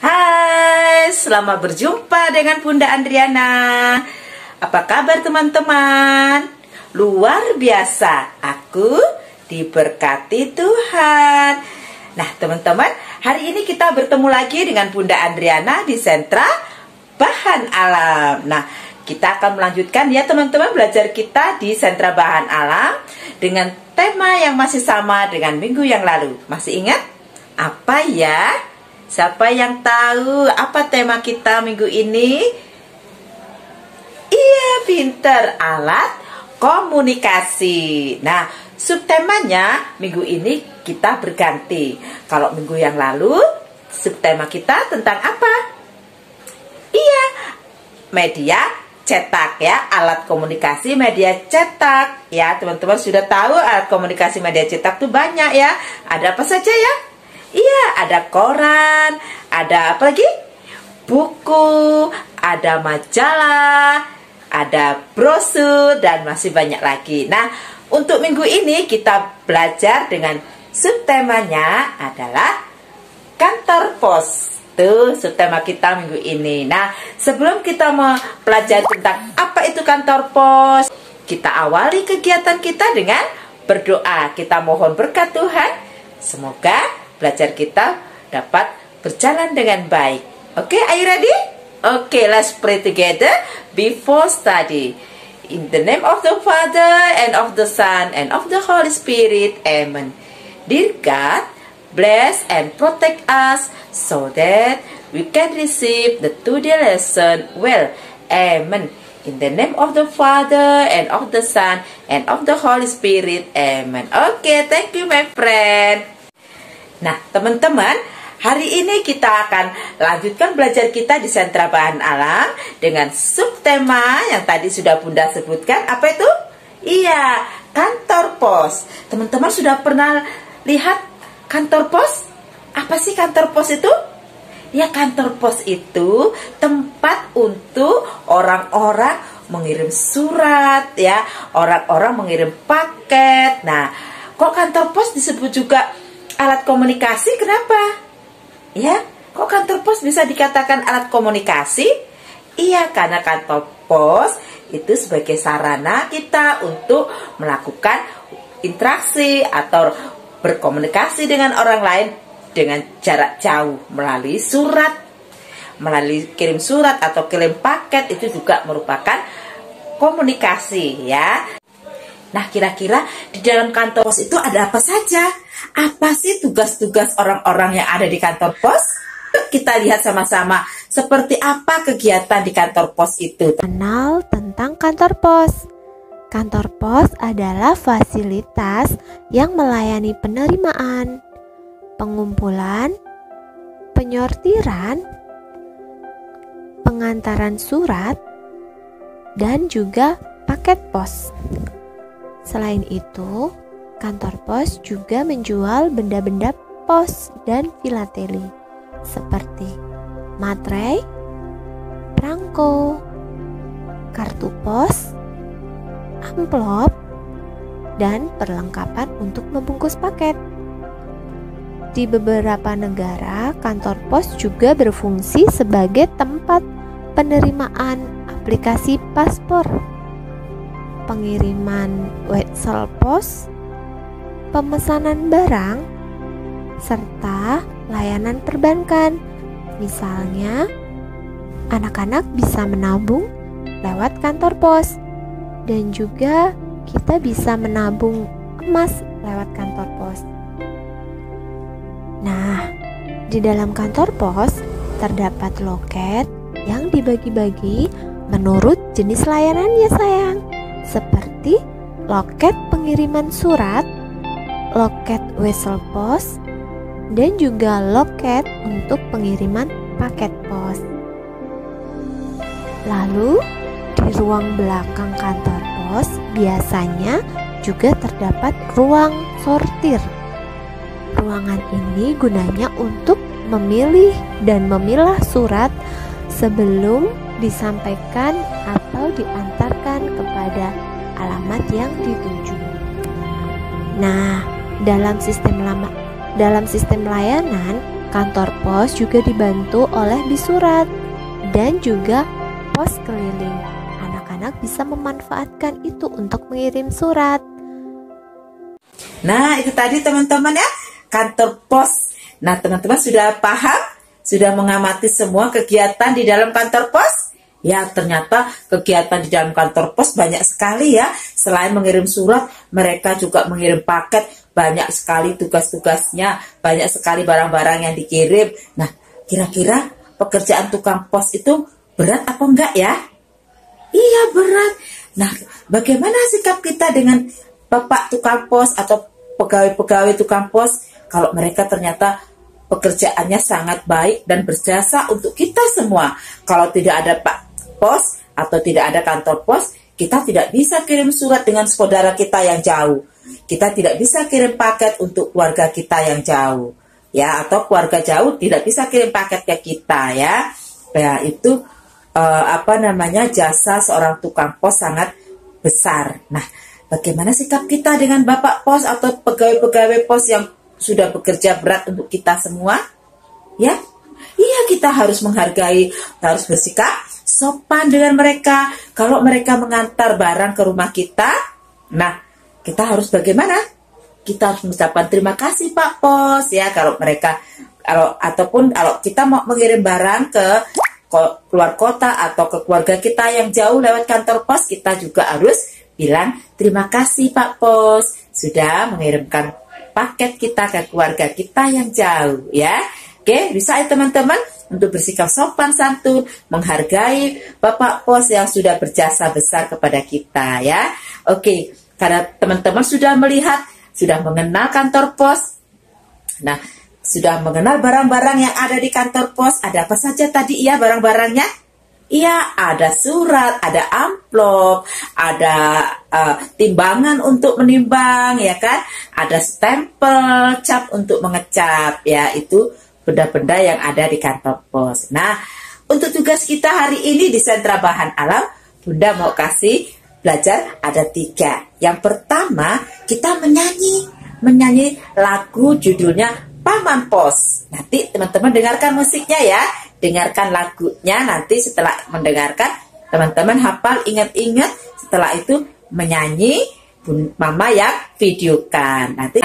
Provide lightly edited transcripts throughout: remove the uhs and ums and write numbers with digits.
Hai, selamat berjumpa dengan Bunda Andriana. Apa kabar teman-teman? Luar biasa, aku diberkati Tuhan. Nah teman-teman, hari ini kita bertemu lagi dengan Bunda Andriana di Sentra Bahan Alam. Nah, kita akan melanjutkan ya teman-teman belajar kita di Sentra Bahan Alam dengan tema yang masih sama dengan minggu yang lalu. Masih ingat? Apa ya? Siapa yang tahu apa tema kita minggu ini? Iya, pinter, alat komunikasi. Nah, subtemanya minggu ini kita berganti. Kalau minggu yang lalu subtema kita tentang apa? Iya, media cetak ya, alat komunikasi media cetak. Ya, teman-teman sudah tahu alat komunikasi media cetak tuh banyak ya. Ada apa saja ya? Iya, ada koran, ada apa lagi? Buku, ada majalah, ada brosur, dan masih banyak lagi. Nah, untuk minggu ini kita belajar dengan subtemanya adalah kantor pos. Tuh subtema kita minggu ini. Nah, sebelum kita mempelajari tentang apa itu kantor pos, kita awali kegiatan kita dengan berdoa. Kita mohon berkat Tuhan, semoga belajar kita dapat berjalan dengan baik. Oke, are you ready? Okay, let's pray together before study. In the name of the Father, and of the Son, and of the Holy Spirit. Amen. Dear God, bless and protect us so that we can receive the today lesson well. Amen. In the name of the Father, and of the Son, and of the Holy Spirit. Amen. Okay, thank you my friend. Nah, teman-teman, hari ini kita akan lanjutkan belajar kita di Sentra Bahan Alam dengan subtema yang tadi sudah Bunda sebutkan. Apa itu? Iya, kantor pos. Teman-teman sudah pernah lihat kantor pos? Apa sih kantor pos itu? Ya, kantor pos itu tempat untuk orang-orang mengirim surat, ya, orang-orang mengirim paket. Nah, kok kantor pos disebut juga alat komunikasi, kenapa? Ya, kok kantor pos bisa dikatakan alat komunikasi? Iya, karena kantor pos itu sebagai sarana kita untuk melakukan interaksi atau berkomunikasi dengan orang lain dengan jarak jauh melalui surat, melalui kirim surat atau kirim paket, itu juga merupakan komunikasi ya. Nah, kira-kira di dalam kantor pos itu ada apa saja? Apa sih tugas-tugas orang-orang yang ada di kantor pos? Kita lihat sama-sama seperti apa kegiatan di kantor pos itu. Kenal tentang kantor pos. Kantor pos adalah fasilitas yang melayani penerimaan, pengumpulan, penyortiran, pengantaran surat, dan juga paket pos. Selain itu, kantor pos juga menjual benda-benda pos dan filateli seperti materai, perangko, kartu pos, amplop, dan perlengkapan untuk membungkus paket. Di beberapa negara, kantor pos juga berfungsi sebagai tempat penerimaan aplikasi paspor, pengiriman wesel pos, pemesanan barang, serta layanan perbankan. Misalnya, anak-anak bisa menabung lewat kantor pos, dan juga kita bisa menabung emas lewat kantor pos. Nah, di dalam kantor pos terdapat loket yang dibagi-bagi menurut jenis layanannya sayang, seperti loket pengiriman surat, loket wesel pos, dan juga loket untuk pengiriman paket pos. Lalu, di ruang belakang kantor pos biasanya juga terdapat ruang sortir. Ruangan ini gunanya untuk memilih dan memilah surat sebelum disampaikan atau diantarkan kepada alamat yang dituju. Nah, dalam Dalam sistem layanan, kantor pos juga dibantu oleh bis surat dan juga pos keliling. Anak-anak bisa memanfaatkan itu untuk mengirim surat. Nah, itu tadi teman-teman ya, kantor pos. Nah, teman-teman sudah paham? Sudah mengamati semua kegiatan di dalam kantor pos? Ya, ternyata kegiatan di dalam kantor pos banyak sekali ya. Selain mengirim surat, mereka juga mengirim paket. Banyak sekali tugas-tugasnya, banyak sekali barang-barang yang dikirim. Nah, kira-kira pekerjaan tukang pos itu berat apa enggak ya? Iya, berat. Nah, bagaimana sikap kita dengan Bapak tukang pos atau pegawai-pegawai tukang pos kalau mereka ternyata pekerjaannya sangat baik dan berjasa untuk kita semua? Kalau tidak ada Pak pos atau tidak ada kantor pos, kita tidak bisa kirim surat dengan saudara kita yang jauh. Kita tidak bisa kirim paket untuk keluarga kita yang jauh, ya, atau keluarga jauh tidak bisa kirim paket ke kita, ya. Ya, itu jasa seorang tukang pos sangat besar. Nah, bagaimana sikap kita dengan Bapak pos atau pegawai-pegawai pos yang sudah bekerja berat untuk kita semua? Ya, iya, kita harus menghargai, harus bersikap sopan dengan mereka. Kalau mereka mengantar barang ke rumah kita, nah, kita harus bagaimana? Kita harus mengucapkan terima kasih Pak Pos, ya. Kalau kita mau mengirim barang ke keluar kota atau ke keluarga kita yang jauh lewat kantor pos, kita juga harus bilang terima kasih Pak Pos sudah mengirimkan paket kita ke keluarga kita yang jauh, ya. Oke, bisa ya teman-teman untuk bersikap sopan santun, menghargai Bapak Pos yang sudah berjasa besar kepada kita, ya. Oke, karena teman-teman sudah melihat, sudah mengenal kantor pos. Nah, sudah mengenal barang-barang yang ada di kantor pos. Ada apa saja tadi ya barang-barangnya? Iya, ada surat, ada amplop, ada timbangan untuk menimbang, ya kan? Ada stempel, cap untuk mengecap, ya. Itu benda-benda yang ada di kantor pos. Nah, untuk tugas kita hari ini di Sentra Bahan Alam, Bunda mau kasih belajar ada 3. Yang pertama, kita menyanyi lagu judulnya Paman Pos. Nanti teman-teman dengarkan musiknya ya, dengarkan lagunya. Nanti setelah mendengarkan, teman-teman hafal, ingat-ingat. Setelah itu menyanyi, Mama yang videokan. Nanti,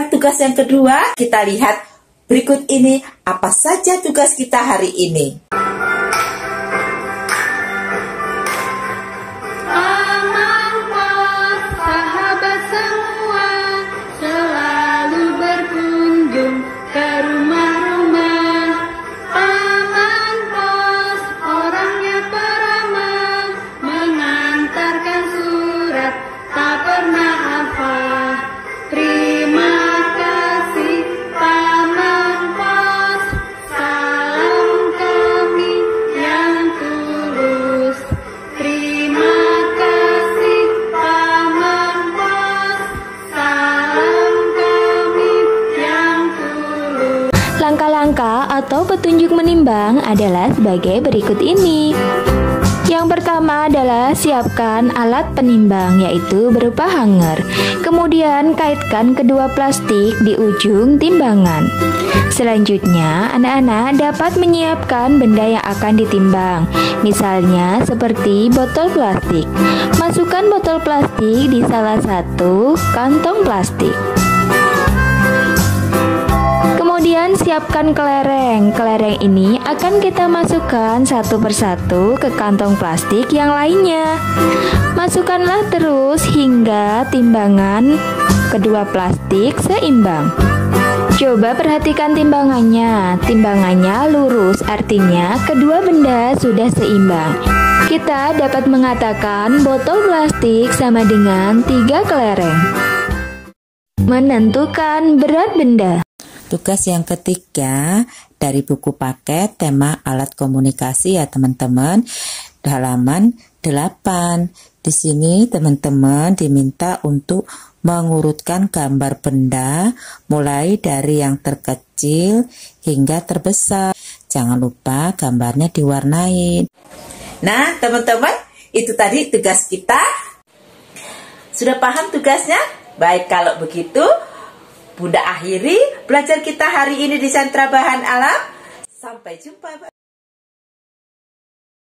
tugas yang kedua, kita lihat berikut ini apa saja tugas kita hari ini. Langkah-langkah atau petunjuk menimbang adalah sebagai berikut ini. Yang pertama adalah siapkan alat penimbang, yaitu berupa hanger. Kemudian kaitkan kedua plastik di ujung timbangan. Selanjutnya, anak-anak dapat menyiapkan benda yang akan ditimbang. Misalnya seperti botol plastik. Masukkan botol plastik di salah satu kantong plastik. Kemudian siapkan kelereng. Kelereng ini akan kita masukkan satu persatu ke kantong plastik yang lainnya. Masukkanlah terus hingga timbangan kedua plastik seimbang. Coba perhatikan timbangannya. Timbangannya lurus, artinya kedua benda sudah seimbang. Kita dapat mengatakan botol plastik sama dengan 3 kelereng. Menentukan berat benda. Tugas yang ketiga dari buku paket tema alat komunikasi ya teman-teman, halaman 8. Di sini teman-teman diminta untuk mengurutkan gambar benda mulai dari yang terkecil hingga terbesar. Jangan lupa gambarnya diwarnai. Nah teman-teman, itu tadi tugas kita. Sudah paham tugasnya? Baik, kalau begitu Bunda akhiri belajar kita hari ini di Sentra Bahan Alam. Sampai jumpa.